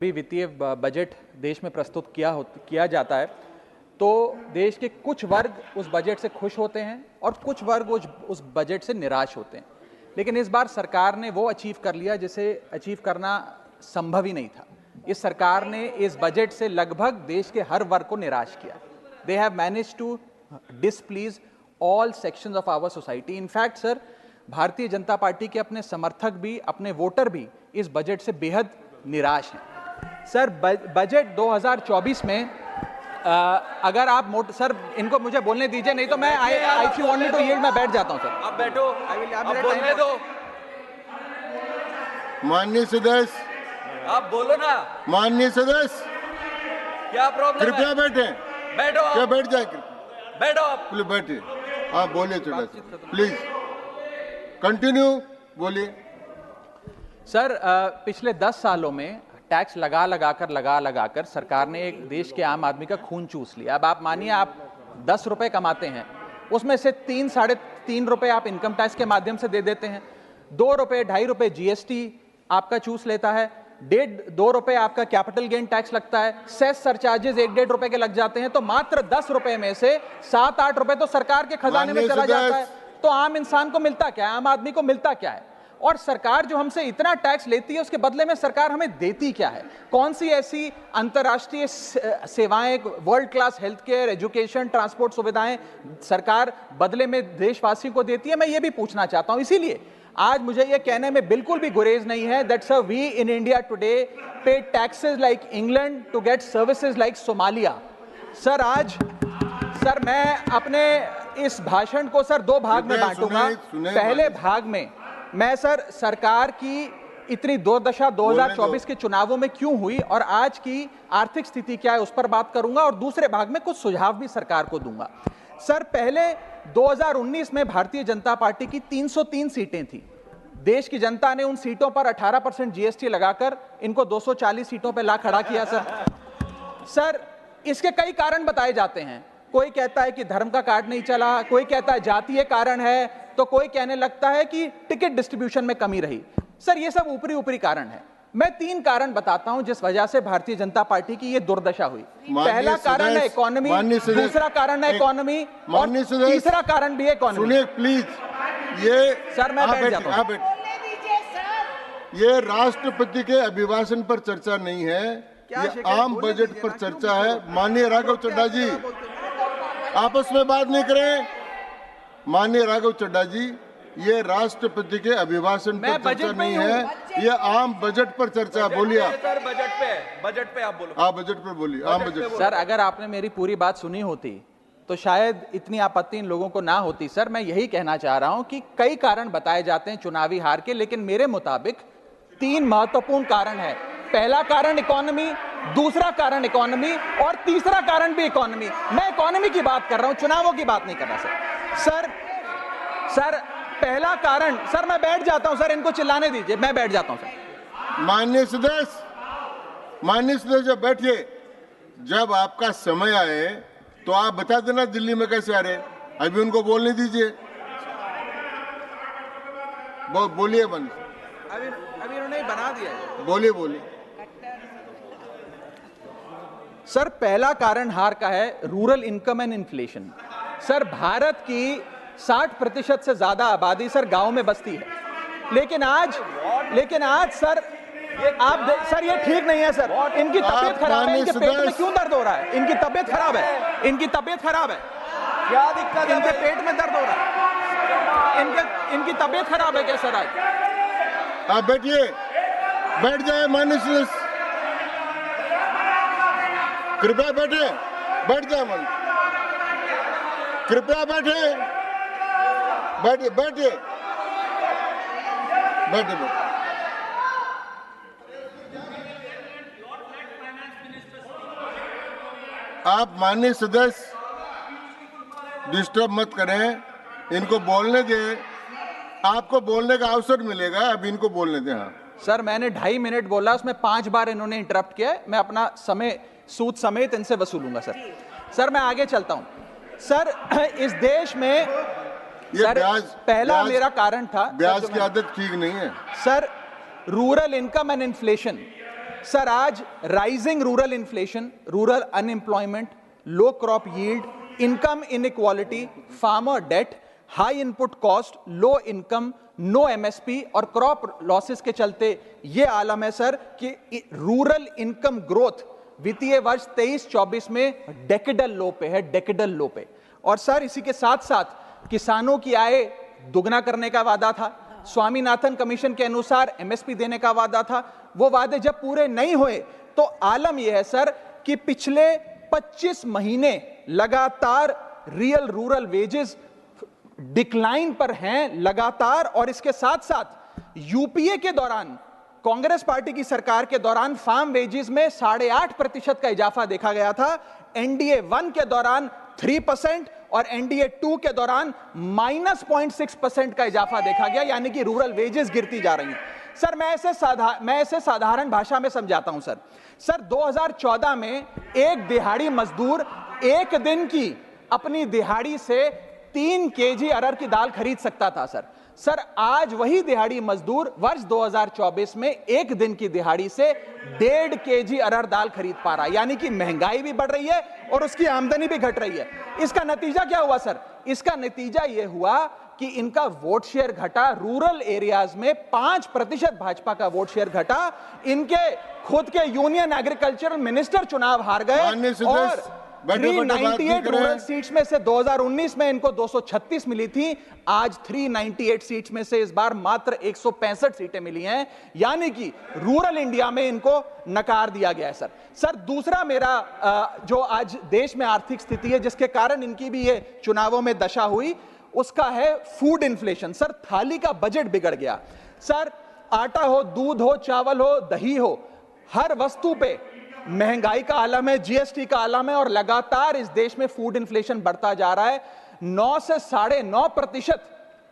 भी वित्तीय बजट देश में प्रस्तुत किया जाता है तो देश के कुछ वर्ग उस बजट से खुश होते हैं और कुछ वर्ग उस बजट से निराश होते हैं। लेकिन इस बार सरकार ने वो अचीव कर लिया जिसे अचीव करना संभव ही नहीं था। इस सरकार ने इस बजट से लगभग देश के हर वर्ग को निराश किया। They have managed to displease all sections of our society. In fact sir, Bharatiya Janata party के अपने समर्थक भी, अपने वोटर भी इस बजट से बेहद निराश हैं। सर, बजट 2024 में अगर आप सर इनको मुझे बोलने दीजिए, नहीं तो मैं if you want me to yield मैं बैठ जाता हूं सर। आप बैठो, आप बोलने दो। माननीय सदस्य, आप बोलो ना। माननीय सदस्य, क्या प्रॉब्लम है? कृपया बैठे। बैठो, क्या बैठ जाए? बैठो आप। प्लीज बैठिए। आप बोलिए थोड़ा सा, प्लीज कंटिन्यू बोलिए। सर, पिछले 10 सालों में टैक्स लगा कर सरकार ने एक देश के आम आदमी का खून चूस लिया। अब आप मानिए, आप 10 रुपए कमाते हैं, उसमें से 3-3.5 रुपए आप इनकम टैक्स के माध्यम से दे देते हैं, 2 रुपए 2.5 रुपए जीएसटी आपका चूस लेता है, 1.5-2 रुपए आपका कैपिटल गेन टैक्स लगता है, सेस सरचार्जेस 1-1.5 रुपए के लग जाते हैं, तो मात्र 10 रुपए में से 7-8 रुपए तो सरकार के खजाने में चला जाता है। तो आम इंसान को मिलता क्या है, आम आदमी को मिलता क्या है? और सरकार जो हमसे इतना टैक्स लेती है, उसके बदले में सरकार हमें देती क्या है? कौन सी ऐसी अंतर्राष्ट्रीय सेवाएं, world class health care, education, transport सुविधाएं सरकार बदले में देशवासियों को देती है? मैं ये भी पूछना चाहता हूं। इसीलिए आज मुझे ये कहने में बिल्कुल भी गुरेज नहीं है that sir, we in India today pay taxes like England to get services like Somalia. Sir, आज सर मैं अपने इस भाषण को सर 2 भाग में बांटूंगा। पहले भाग में मैं सर सरकार की इतनी दुर्दशा 2024 के चुनावों में क्यों हुई और आज की आर्थिक स्थिति क्या है उस पर बात करूंगा, और दूसरे भाग में कुछ सुझाव भी सरकार को दूंगा। सर, पहले 2019 में भारतीय जनता पार्टी की 303 सीटें थी। देश की जनता ने उन सीटों पर 18% जीएसटी लगाकर इनको 240 सीटों पर ला खड़ा किया। सर, इसके कई कारण बताए जाते हैं। कोई कहता है कि धर्म का कार्ड नहीं चला, कोई कहता है जातीय कारण है, तो कोई कहने लगता है कि टिकट डिस्ट्रीब्यूशन में कमी रही। सर, ये सब ऊपरी कारण है। मैं 3 कारण बताता हूं जिस वजह से भारतीय जनता पार्टी की ये दुर्दशा हुई। पहला कारण है इकोनॉमी, दूसरा कारण है इकोनॉमी, और तीसरा कारण भी है इकोनॉमी। सुनिए प्लीज, ये सर मैं बैठ जाता हूं। ये राष्ट्रपति के अभिभाषण पर चर्चा नहीं है, ये आम बजट पर चर्चा है। माननीय राघव चड्ढा जी, आपस में बात नहीं करें। माननीय राघव चड्ढा जी, ये राष्ट्रपति के अभिभाषण पर चर्चा नहीं है, ये आम बजट पर चर्चा। बोलिए सर, बजट पे आप बोलो। आप बजट पर बोलिए, आम बजट। सर, अगर आपने मेरी पूरी बात सुनी होती तो शायद इतनी आपत्ति इन लोगों को ना होती। सर, मैं यही कहना चाह रहा हूं कि कई कारण बताए जाते हैं चुनावी हार के, लेकिन मेरे मुताबिक 3 महत्वपूर्ण कारण है। पहला कारण इकोनॉमी, दूसरा कारण इकोनॉमी, और तीसरा कारण भी इकोनॉमी। मैं इकोनॉमी की बात कर रहा हूं, चुनावों की बात नहीं कर रहा। सर पहला कारण, सर मैं बैठ जाता हूं सर, इनको चिल्लाने दीजिए, मैं बैठ जाता हूं सर। माननीय सदस्य बैठिए। जब आपका समय आए तो आप बता देना दिल्ली में कैसे आ रहे। अभी उनको बोलने दीजिए। बोलिए अभी उन्होंने बना दिया है। बोलिए। सर, पहला कारण हार का है rural income and inflation. Sir, Bharat की 60% से ज्यादा आबादी सर गांव में बसती है, लेकिन आज सर सर ये ठीक नहीं है सर। इनकी तबीयत खराब है, इनके पेट में क्यों दर्द हो रहा है? इनकी तबीयत खराब है, क्या दिक्कत है? इनके पेट में दर्द हो रहा है, इनकी तबीयत खराब है क्या सर? आज आप बैठिए, बैठ जाए। माननीय सदस्य कृपया बैठे, बैठ जाए। मन कृपया बैठिए। आप माननीय सदस्य डिस्टर्ब मत करें, इनको बोलने दें। आपको बोलने का अवसर मिलेगा, अब इनको बोलने दें। हाँ सर, मैंने 2.5 मिनट बोला, उसमें 5 बार इन्होंने इंटरप्ट किया। मैं अपना समय सूद समेत इनसे वसूलूंगा सर। मैं आगे चलता हूं। सर, इस देश में सर पहला मेरा कारण था, ब्याज की आदत ठीक नहीं है sir. Rural income and inflation, sir आज rising rural inflation, rural unemployment, low crop yield, income inequality, farmer debt, high input cost, low income, no MSP और क्रॉप लॉसेस के चलते यह आलम है सर कि रूरल इनकम ग्रोथ वित्तीय वर्ष 23-24 में डेकेडल लो पे है, डेकेडल लो पे। और सर इसी के साथ साथ किसानों की आय दुगना करने का वादा था, स्वामीनाथन कमीशन के अनुसार एमएसपी देने का वादा था, वो वादे जब पूरे नहीं हुए तो आलम यह है सर कि पिछले 25 महीने लगातार रियल रूरल वेजेस डिक्लाइन पर हैं लगातार। और इसके साथ साथ यूपीए के दौरान, कांग्रेस पार्टी की सरकार के दौरान फार्म वेजेस में 8.5% का इजाफा देखा गया था, एनडीए 1 के दौरान 3% और एनडीए 2 के दौरान -0.6% का इजाफा देखा गया, यानी कि रूरल वेजेस गिरती जा रही हैं। सर मैं ऐसे साधारण भाषा में समझाता हूं सर 2014 में एक दिहाड़ी मजदूर एक दिन की अपनी दिहाड़ी से 3 केजी अरहर की दाल खरीद सकता था सर आज वही दिहाड़ी मजदूर वर्ष 2024 में एक दिन की दिहाड़ी से 1.5 केजी अरहर दाल खरीद पा रहा है, यानी कि महंगाई भी बढ़ रही है और उसकी आमदनी भी घट रही है। इसका नतीजा क्या हुआ सर? इसका नतीजा यह हुआ कि इनका वोट शेयर घटा, रूरल एरियाज में 5% भाजपा का वोट शेयर घटा, इनके खुद के यूनियन एग्रीकल्चरल मिनिस्टर चुनाव हार गए और 398 रूरल सीट्स में से 2019 में इनको 236 मिली थी, आज 398 सीट्स में से इस बार मात्र 165 सीटें मिली हैं, यानी कि रूरल इंडिया में इनको नकार दिया गया है सर दूसरा मेरा जो आज देश में आर्थिक स्थिति है जिसके कारण इनकी भी ये चुनावों में दशा हुई, उसका है फूड इन्फ्लेशन। सर थाली का बजट बिगड़ गया सर, आटा हो, दूध हो, चावल हो, दही हो, हर वस्तु पे महंगाई का आलम है, जीएसटी का आलम है और लगातार इस देश में फूड इन्फ्लेशन बढ़ता जा रहा है। 9 से 9.5%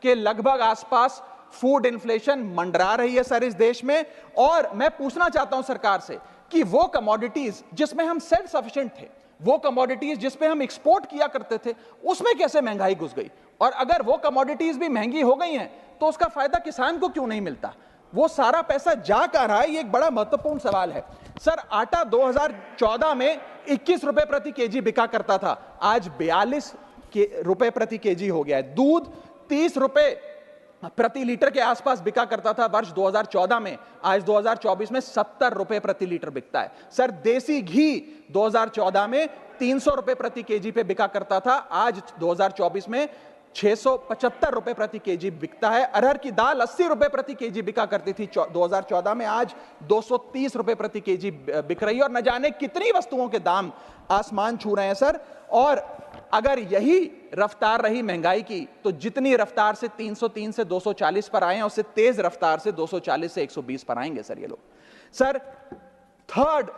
के लगभग आसपास फूड इन्फ्लेशन मंडरा रही है सर इस देश में। और मैं पूछना चाहता हूं सरकार से कि वो कमोडिटीज जिसमें हम सेल्फ सफिशिएंट थे, वो कमोडिटीज जिस पे हम एक्सपोर्ट किया करते थे, उसमें कैसे महंगाई घुस गई? और अगर वो कमोडिटीज भी महंगी हो गई हैं तो उसका फायदा किसान को क्यों नहीं मिलता? वो सारा पैसा जा कहां रहा है? ये एक बड़ा महत्वपूर्ण सवाल है सर। आटा 2014 में 21 रुपए प्रति केजी बिका करता था, आज 42 रुपए प्रति केजी हो गया है। दूध 30 रुपए प्रति लीटर के आसपास बिका करता था वर्ष 2014 में, आज 2024 में 70 रुपए प्रति लीटर बिकता है सर। देसी घी 2014 में 300 रुपए प्रति केजी पे बिका करता था, आज 2024 में 675 रुपए प्रति केजी बिकता है। अरहर की दाल 80 रुपए प्रति केजी बिका करती थी 2014 में, आज 230 रुपए प्रति केजी बिक रही है। और न जाने कितनी वस्तुओं के दाम आसमान छू रहे हैं सर। और अगर यही रफ्तार रही महंगाई की तो जितनी रफ्तार से 303 से 240 पर आए हैं, उससे तेज रफ्तार से 240 से 120 पर आएंगे सर ये लोग। Sir third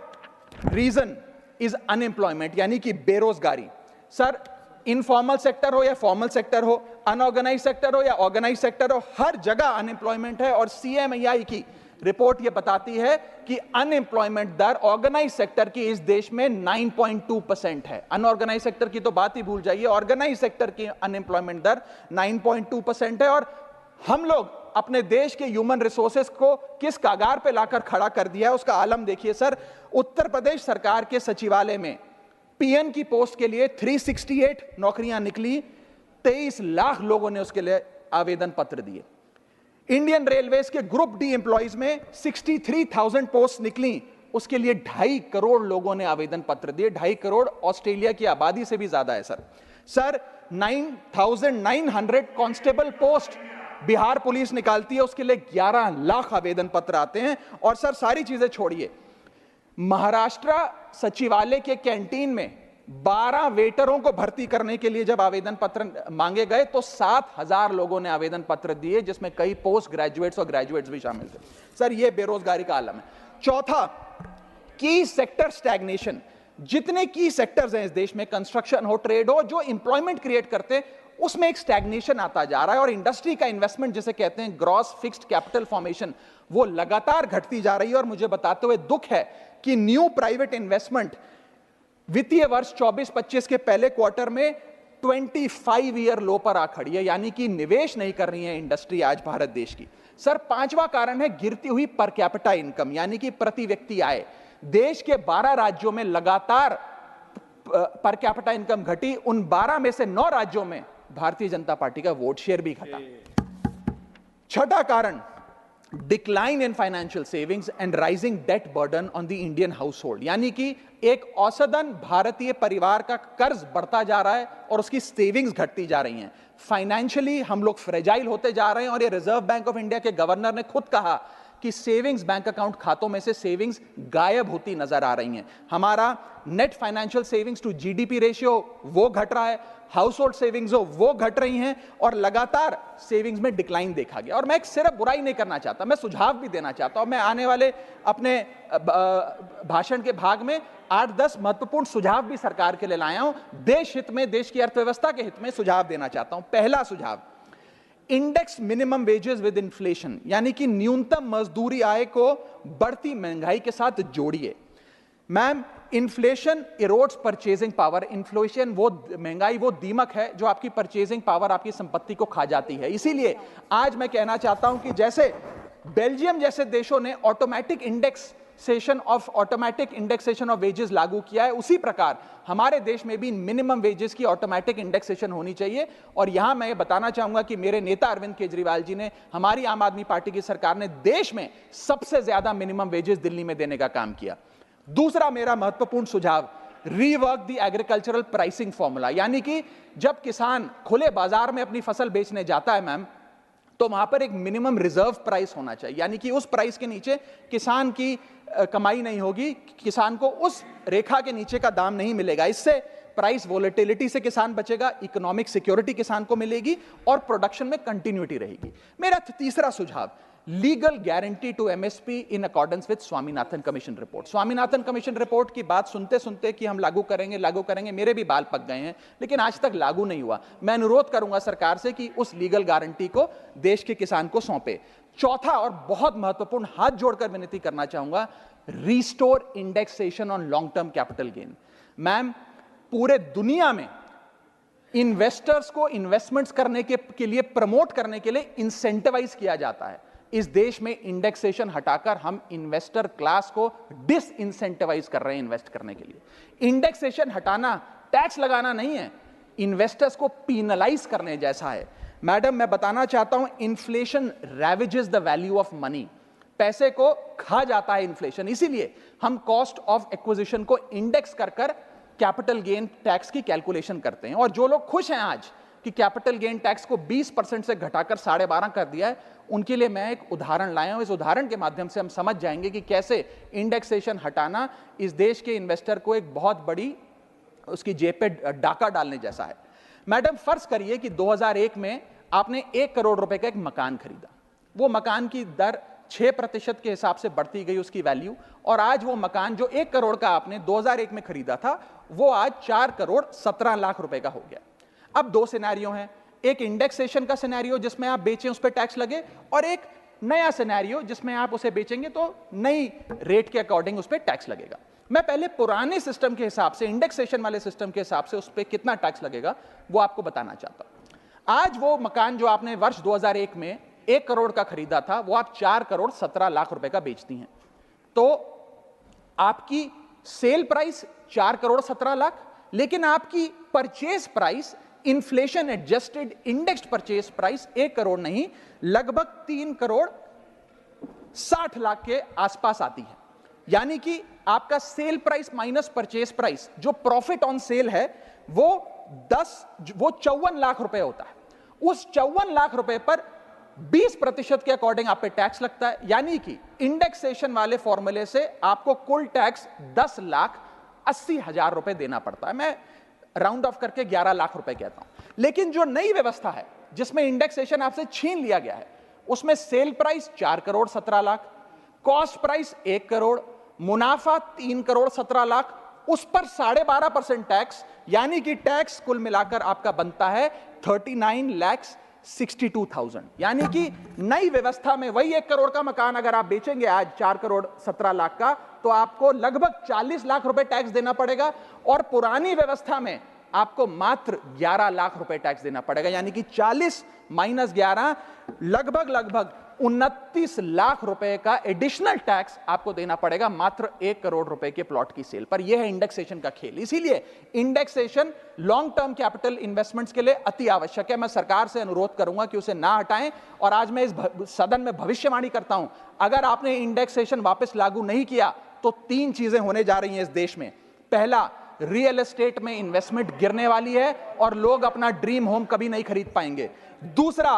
reason is unemployment, यानी कि बेरोजगारी। सर इनफॉर्मल सेक्टर हो या फॉर्मल सेक्टर हो, अनऑर्गेनाइज सेक्टर हो या ऑर्गेनाइज सेक्टर हो, हर जगह अनएम्प्लॉयमेंट है। और सीएमआई की रिपोर्ट यह बताती है कि अनएम्प्लॉयमेंट दर ऑर्गेनाइज सेक्टर की इस देश में 9.2% है। अनऑर्गेनाइज सेक्टर की तो बात ही भूल जाइए, ऑर्गेनाइज सेक्टर की अनएम्प्लॉयमेंट दर 9.2% है। और हम लोग अपने देश के ह्यूमन रिसोर्सेज को किस कागार पे लाकर खड़ा कर दिया है उसका आलम देखिए सर। उत्तर प्रदेश सरकार के सचिवालय में पीएन की पोस्ट के लिए 368 नौकरियां निकली, 23 लाख लोगों ने उसके लिए आवेदन पत्र दिए। इंडियन रेलवेज के ग्रुप डी एम्प्लॉइज में 63,000 पोस्ट निकली, उसके लिए 2.5 करोड़ लोगों ने आवेदन पत्र दिए। 2.5 करोड़ ऑस्ट्रेलिया की आबादी से भी ज्यादा है sir 9,900 constable post Bihar police निकालती है, उसके लिए 11 लाख आवेदन पत्र आते हैं। और सर सारी चीजें छोड़िए, महाराष्ट्र सचिवालय के कैंटीन में 12 वेटरों को भर्ती करने के लिए जब आवेदन पत्र मांगे गए तो 7,000 लोगों ने आवेदन पत्र दिए, जिसमें कई पोस्ट ग्रेजुएट्स और ग्रेजुएट्स भी शामिल थे। सर यह बेरोजगारी का आलम है। चौथा, की सेक्टर स्टैग्नेशन। जितने की सेक्टर्स हैं इस देश में, कंस्ट्रक्शन हो, ट्रेड हो, जो इंप्लॉयमेंट क्रिएट करते हैं, उसमें एक स्टैग्नेशन आता जा रहा है। और इंडस्ट्री का इन्वेस्टमेंट जिसे कहते हैं ग्रॉस फिक्स्ड कैपिटल फॉर्मेशन, वो लगातार घटती जा रही है। और मुझे बताते हुए दुख है कि न्यू प्राइवेट इन्वेस्टमेंट वित्तीय वर्ष 24-25 के पहले क्वार्टर में 25 ईयर लो पर आ खड़ी है, यानी कि निवेश नहीं कर रही है इंडस्ट्री आज भारत देश की। सर, पांचवा कारण है गिरती हुई पर कैपिटा इनकम, यानी कि प्रति व्यक्ति आय। देश के 12 राज्यों में लगातार पर कैपिटा इनकम घटी, उन 12 में से 9 राज्यों में भारतीय जनता पार्टी का वोट शेयर भी घटा। छठा कारण, decline in financial savings and rising debt burden on the Indian household, यानी कि एक औसतन भारतीय परिवार का कर्ज बढ़ता जा रहा है और उसकी सेविंग्स घटती जा रही हैं। फाइनेंशियली हम लोग फ्रेजाइल होते जा रहे हैं और ये रिजर्व बैंक ऑफ इंडिया के गवर्नर ने खुद कहा कि सेविंग्स बैंक अकाउंट खातों में से सेविंग्स गायब होती नजर आ रही हैं। हमारा net financial savings to GDP ratio वो घट रहा है, हाउस होल्ड सेविंग्स वो घट रही हैं और लगातार सेविंग्स में डिक्लाइन देखा गया। और मैं सिर्फ बुराई नहीं करना चाहता, मैं सुझाव भी देना चाहता हूं। मैं आने वाले अपने भाषण के भाग में 8-10 महत्वपूर्ण सुझाव भी सरकार के लिए लाया हूं। देश हित में, देश की अर्थव्यवस्था के हित में सुझाव देना चाहता हूं। पहला सुझाव, index minimum wages with inflation, यानी कि न्यूनतम मजदूरी आय को बढ़ती महंगाई के साथ जोड़िए। Ma'am, inflation erodes purchasing power. Inflation वो महंगाई वो दीमक है जो आपकी परचेजिंग पावर, आपकी संपत्ति को खा जाती है। इसीलिए आज मैं कहना चाहता हूं कि जैसे बेल्जियम जैसे देशों ने ऑटोमेटिक इंडेक्सेशन ऑफ वेजेस लागू किया है, उसी प्रकार हमारे देश में भी मिनिमम वेजेस की ऑटोमेटिक इंडेक्सेशन होनी चाहिए। और यहां मैं बताना चाहूंगा कि मेरे नेता अरविंद केजरीवाल जी ने, हमारी आम आदमी पार्टी की सरकार ने देश में सबसे ज्यादा मिनिमम वेजेस दिल्ली में देने का काम किया। दूसरा मेरा महत्वपूर्ण सुझाव, rework the agricultural pricing formula, यानी कि जब किसान खुले बाजार में अपनी फसल बेचने जाता है मैम, तो वहां पर एक मिनिमम रिजर्व प्राइस होना चाहिए, यानी कि उस प्राइस के नीचे किसान की कमाई नहीं होगी, किसान को उस रेखा के नीचे का दाम नहीं मिलेगा। इससे प्राइस वोलेटिलिटी से किसान बचेगा, इकोनॉमिक सिक्योरिटी किसान को मिलेगी और प्रोडक्शन में कंटिन्यूटी रहेगी। मेरा तीसरा सुझाव, legal guarantee to MSP in accordance with Swaminathan commission report. Swaminathan commission report की बात सुनते सुनते कि हम लागू करेंगे, मेरे भी बाल पक गए हैं, लेकिन आज तक लागू नहीं हुआ। मैं अनुरोध करूंगा सरकार से कि उस लीगल गारंटी को देश के किसान को सौंपे। चौथा और बहुत महत्वपूर्ण, हाथ जोड़कर विनती करना चाहूंगा, restore indexation on long term capital gain. Ma'am, पूरे दुनिया में इन्वेस्टर्स को इन्वेस्टमेंट्स करने के लिए, प्रमोट करने के लिए इंसेंटिवाइज किया जाता है। इस देश में इंडेक्सेशन हटाकर हम इन्वेस्टर क्लास को डिसइंसेंटिवाइज कर रहे हैं इन्वेस्ट करने के लिए। इंडेक्सेशन हटाना टैक्स लगाना नहीं है, इन्वेस्टर्स को पीनलाइज करने जैसा है। मैडम, मैं बताना चाहता हूं, inflation ravages the value of money. पैसे को खा जाता है इन्फ्लेशन, इसीलिए हम कॉस्ट ऑफ एक्विजिशन को इंडेक्स कर कैपिटल गेन टैक्स की कैलकुलेशन करते हैं। और जो लोग खुश हैं आज कि कैपिटल गेन टैक्स को 20% से घटाकर 12.5 कर दिया है, उनके लिए मैं एक उदाहरण लाया हूं। इस उदाहरण के माध्यम से हम समझ जाएंगे कि कैसे इंडेक्सेशन हटाना इस देश के इन्वेस्टर को एक बहुत बड़ी उसकी जेब पे डाका डालने जैसा है। मैडम, फर्ज करिए कि 2001 में आपने 1 करोड़ रुपए का एक मकान खरीदा। वो मकान की दर 6% के हिसाब से बढ़ती गई उसकी वैल्यू, और आज वो मकान जो 1 करोड़ का आपने 2001 में खरीदा था, वो आज 4 करोड़ 17 लाख रुपए का हो गया। अब 2 सिनेरियो हैं, एक इंडेक्सेशन का सिनेरियो जिसमें आप बेचें उस पर टैक्स लगे, और एक नया सिनेरियो जिसमें आप उसे बेचेंगे तो नई रेट के अकॉर्डिंग उस पर टैक्स लगेगा। मैं पहले पुराने सिस्टम के हिसाब से, इंडेक्सेशन वाले सिस्टम के हिसाब से उस पर कितना टैक्स लगेगा वो आपको बताना चाहता हूं। आज वो मकान जो आपने वर्ष 2001 में 1 करोड़ का खरीदा था, वो आप 4 करोड़ 17 लाख रुपए का बेचती हैं, तो आपकी सेल प्राइस 4 करोड़ 17 लाख, लेकिन आपकी purchase price, inflation adjusted indexed purchase price 1 crore नहीं, लगभग 3 करोड़ 60 लाख के आसपास आती है। यानी कि आपका sale price minus purchase price, जो प्रॉफिट ऑन सेल है, वो 54 लाख रुपए होता है। उस 54 लाख रुपए पर 20% के अकॉर्डिंग आप पे टैक्स लगता है, यानी कि इंडेक्सेशन वाले फॉर्मूले से आपको कुल टैक्स 10,80,000 रुपए देना पड़ता है। मैं राउंड ऑफ करके 11 लाख रुपए कहता हूं। लेकिन जो नई व्यवस्था है जिसमें इंडेक्सेशन आपसे छीन लिया गया है, उसमें sale price 4 crore 17 lakh, cost price 1 crore, मुनाफा 3 करोड़ 17 लाख, उस पर 12.5% टैक्स, यानी कि टैक्स कुल मिलाकर आपका बनता है 39,62,000। यानी कि नई व्यवस्था में वही 1 करोड़ का मकान अगर आप बेचेंगे आज 4 करोड़ 17 लाख का, तो आपको लगभग 40 लाख रुपए टैक्स देना पड़ेगा। और पुरानी व्यवस्था में आपको मात्र 11 लाख रुपए टैक्स देना पड़ेगा, यानी कि 40 माइनस 11 लगभग 29 लाख रुपए का एडिशनल टैक्स आपको देना पड़ेगा मात्र 1 करोड़ रुपए के प्लॉट की सेल पर। यह है इंडेक्सेशन का खेल। इसीलिए indexation long term capital investments के लिए अति आवश्यक है। मैं सरकार से अनुरोध करूंगा कि उसे ना हटाएं, और आज मैं इस सदन में भविष्यवाणी करता हूं, अगर आपने इंडेक्सेशन वापस लागू नहीं किया तो 3 चीजें होने जा रही हैं इस देश में। पहला, रियल एस्टेट में इन्वेस्टमेंट गिरने वाली है और लोग अपना ड्रीम होम कभी नहीं खरीद पाएंगे। दूसरा,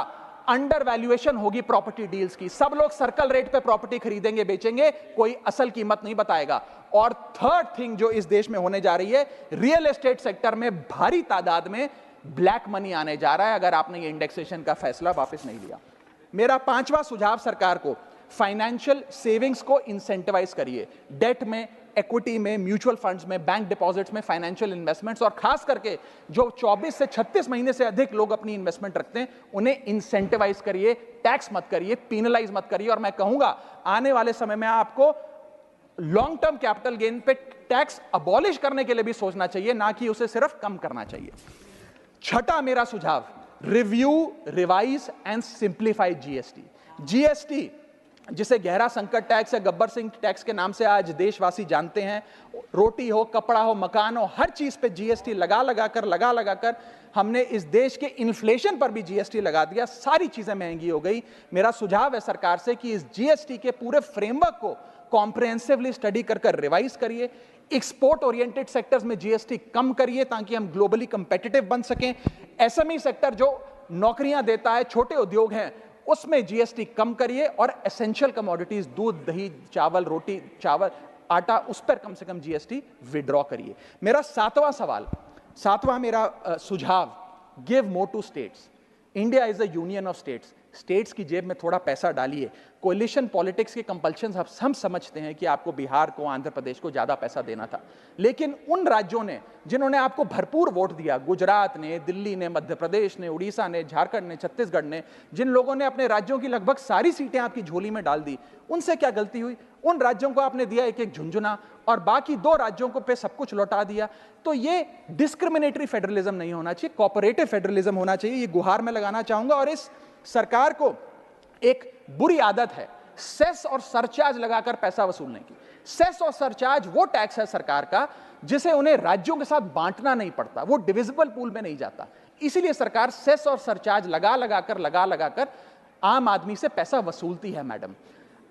अंडर वैल्यूएशन होगी प्रॉपर्टी डील्स की, सब लोग सर्कल रेट पे प्रॉपर्टी खरीदेंगे बेचेंगे, कोई असल कीमत नहीं बताएगा। और थर्ड थिंग जो इस देश में होने जा रही है, रियल एस्टेट सेक्टर में भारी तादाद में ब्लैक मनी आने जा रहा है अगर आपने ये इंडेक्सेशन का फैसला वापस नहीं लिया। मेरा 5वां सुझाव सरकार को, फाइनेंशियल सेविंग्स को इंसेंटिवाइज करिए। डेट में, इक्विटी में, म्यूचुअल फंड्स में, बैंक डिपॉजिट्स में फाइनेंशियल इन्वेस्टमेंट्स, और खास करके जो 24 से 36 महीने से अधिक लोग अपनी इन्वेस्टमेंट रखते हैं उन्हें इंसेंटिवाइज करिए, टैक्स मत करिए, पीनलाइज मत करिए। और मैं कहूंगा आने वाले समय में आपको लॉन्ग टर्म कैपिटल गेन पे टैक्स अबॉलिश करने के लिए भी सोचना चाहिए, ना कि उसे सिर्फ कम करना चाहिए। छठा मेरा सुझाव, review, revise and simplify GST. GST जिसे गहरा संकट टैक्स या गब्बर सिंह टैक्स के नाम से आज देशवासी जानते हैं, रोटी हो, कपड़ा हो, मकान हो, हर चीज पे जीएसटी लगा लगा कर हमने इस देश के इन्फ्लेशन पर भी जीएसटी लगा दिया, सारी चीजें महंगी हो गई। मेरा सुझाव है सरकार से कि इस जीएसटी के पूरे फ्रेमवर्क को कॉम्प्रिहेंसिवली स्टडी कर रिवाइज करिए। एक्सपोर्ट ओरिएंटेड सेक्टर्स में जीएसटी कम करिए ताकि हम ग्लोबली कंपेटिटिव बन सकें। एसएमई सेक्टर जो नौकरियां देता है, छोटे उद्योग हैं, उसमें जीएसटी कम करिए। और एसेंशियल कमोडिटीज, दूध, दही, चावल, रोटी, चावल, आटा, उस पर कम से कम जीएसटी विड्रॉ करिए। मेरा 7वां मेरा सुझाव, give more to states. India is a union of states. States की जेब में थोड़ा पैसा डालिए। कोलिशन पॉलिटिक्स के कंपल्शन हम समझते हैं कि आपको बिहार को, आंध्र प्रदेश को ज्यादा पैसा देना था, लेकिन उन राज्यों ने जिन्होंने आपको भरपूर वोट दिया, गुजरात ने, दिल्ली ने, मध्य प्रदेश ने, उड़ीसा ने, झारखंड ने, छत्तीसगढ़ ने, जिन लोगों ने अपने राज्यों की लगभग सारी सीटें आपकी झोली में डाल दी, उनसे क्या गलती हुई? उन राज्यों को आपने दिया एक एक झुंझुना और बाकी 2 राज्यों को पे सब कुछ लौटा दिया। तो ये डिस्क्रिमिनेटरी फेडरलिज्म नहीं होना चाहिए, कोऑपरेटिव फेडरलिज्म होना चाहिए। ये गुहार में लगाना चाहूंगा। और इस सरकार को एक बुरी आदत है सेस और सरचार्ज लगाकर पैसा वसूलने की। सेस और सरचार्ज वो टैक्स है सरकार का जिसे उन्हें राज्यों के साथ बांटना नहीं पड़ता, वो डिविजिबल पूल में नहीं जाता। इसीलिए सरकार सेस और सरचार्ज लगा लगाकर आम आदमी से पैसा वसूलती है। मैडम,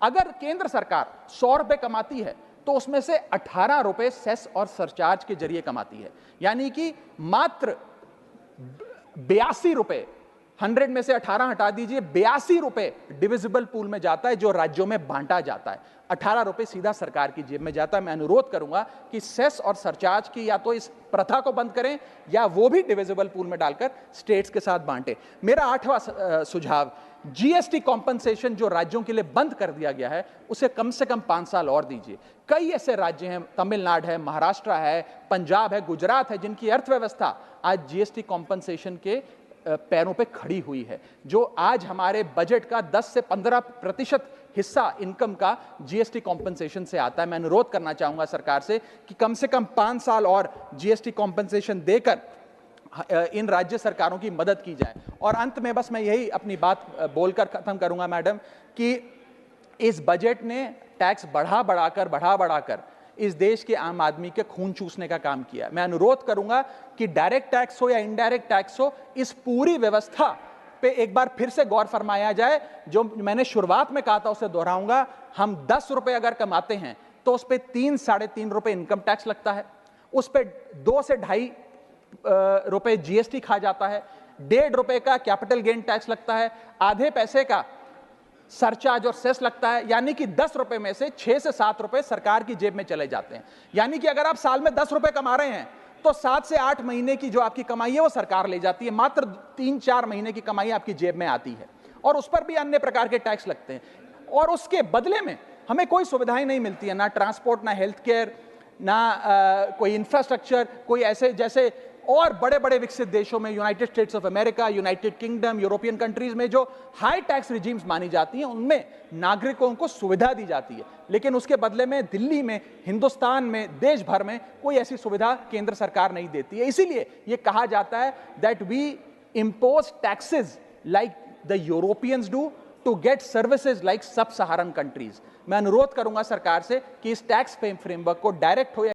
अगर केंद्र सरकार 100 रुपए कमाती है तो उसमें से 18 रुपए सेस और सरचार्ज के जरिए कमाती है, यानी कि मात्र 82 रुपए, 100 में से 18 हटा दीजिए, 82 रुपए डिविजिबल पूल में जाता है जो राज्यों में बांटा जाता है। 18 रुपए सीधा सरकार की जेब में जाता है। मैं अनुरोध करूंगा कि सेस और सरचार्ज की या तो इस प्रथा को बंद करें या वो भी डिविजिबल पूल में डालकर स्टेट्स के साथ बांटे। मेरा 8वां सुझाव, जीएसटी कॉम्पनसेशन जो राज्यों के लिए बंद कर दिया गया है उसे कम से कम 5 साल और दीजिए। कई ऐसे राज्य हैं, तमिलनाडु है, महाराष्ट्र है, पंजाब है, गुजरात है, जिनकी अर्थव्यवस्था आज जीएसटी कॉम्पनसेशन के पैरों पे खड़ी हुई है, जो आज हमारे बजट का 10 से 15% हिस्सा इनकम का जीएसटी कॉम्पनसेशन से आता है। मैं अनुरोध करना चाहूंगा सरकार से कि कम से कम 5 साल और जीएसटी कॉम्पनसेशन देकर इन राज्य सरकारों की मदद की जाए। और अंत में बस मैं यही अपनी बात बोलकर खत्म करूंगा मैडम, कि इस बजट ने टैक्स बढ़ा बढ़ाकर इस देश के आम आदमी के खून चूसने का काम किया। मैं अनुरोध करूंगा कि डायरेक्ट टैक्स हो या इनडायरेक्ट टैक्स हो, इस पूरी व्यवस्था पे एक बार फिर से गौर फरमाया जाए। जो मैंने शुरुआत में कहा था उसे दोहराऊंगा, हम 10 रुपए अगर कमाते हैं तो उस पे 3-3.5 रुपए इनकम टैक्स लगता है, उस पे 2 से 2.5 रुपए जीएसटी खा जाता है, 1.5 रुपए का कैपिटल गेन टैक्स लगता है, आधे पैसे का सरचार्ज और सेस लगता है, यानी कि 10 रुपए में से 6 से 7 रुपए सरकार की जेब में चले जाते हैं। यानी कि अगर आप साल में 10 रुपए कमा रहे हैं तो 7 से 8 महीने की जो आपकी कमाई है वो सरकार ले जाती है, मात्र 3-4 महीने की कमाई आपकी जेब में आती है और उस पर भी अन्य प्रकार के टैक्स लगते हैं। और उसके बदले में हमें कोई सुविधाएं नहीं मिलती है, ना ट्रांसपोर्ट, ना हेल्थ केयर, ना कोई इंफ्रास्ट्रक्चर, कोई ऐसे जैसे और बड़े बड़े विकसित देशों में, United states of America, United kingdom, European countries में जो हाई टैक्स रिजीम्स मानी जाती हैं, उनमें नागरिकों को सुविधा दी जाती है, लेकिन उसके बदले में दिल्ली में, हिंदुस्तान में, देश भर में कोई ऐसी सुविधा केंद्र सरकार नहीं देती है। इसीलिए यह कहा जाता है that we impose taxes like the Europeans do to get services like sub-Saharan countries। मैं अनुरोध करूंगा सरकार से कि इस टैक्स फ्रेमवर्क को डायरेक्ट हो या